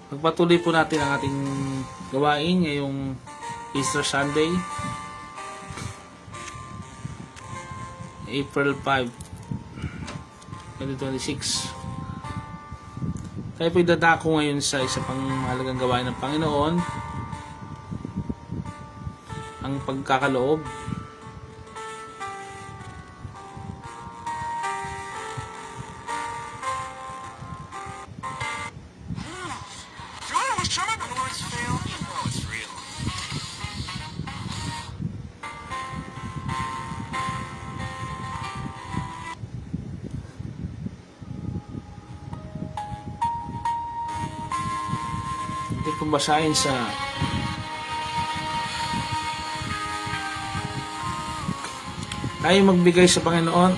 Pagpatuloy po natin ang ating gawain ngayong Easter Sunday, April 5, 2026. Tayo po idadako ngayon sa isa pang mahalagang gawain ng Panginoon, ang pagkakaloob. Ito pong basahin sa tayo magbigay sa Panginoon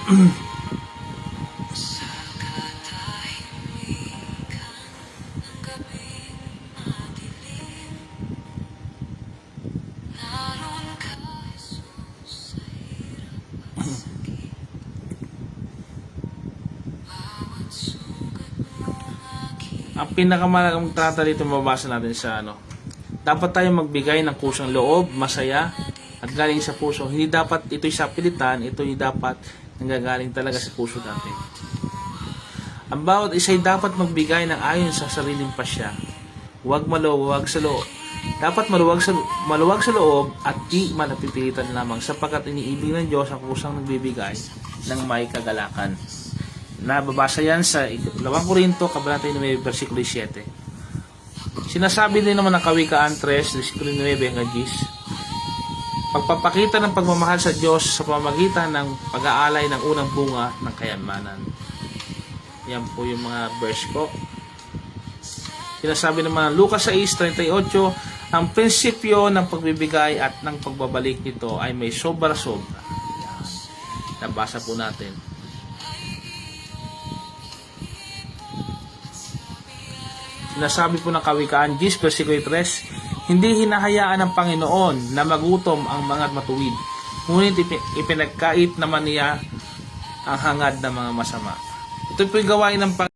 ang pinakamalagang trata dito mababasa natin sa dapat tayo magbigay ng kusang loob, masaya at galing sa puso. Hindi dapat ito'y sa pilitan, ito'y dapat nanggagaling talaga sa puso natin. Ang bawat isa'y dapat magbigay ng ayon sa sariling pasya. Huwag maluwag sa loob. Dapat maluwag sa loob at di malapipilitan lamang, sapagkat iniibig ng Diyos ang kusang nagbibigay ng may kagalakan. Nababasa yan sa 2 Korinto, kabanata 9, versikulo 7. Sinasabi din naman ng Kawikaan 3, versikulo 9 hanggang 10, pagpapakita ng pagmamahal sa Diyos sa pamamagitan ng pag-aalay ng unang bunga ng kayamanan. Yan po yung mga verse ko. Sinasabi naman ng Lucas 6:38, ang prinsipyo ng pagbibigay at ng pagbabalik nito ay may sobra-sobra. Nabasa po natin. Sinasabi po ng Kawikaan 10, versikulo 3, hindi hinahayaan ng Panginoon na magutom ang mga matuwid, ngunit ipinagkait naman niya ang hangad ng mga masama. Ito po yung gawain ng Panginoon.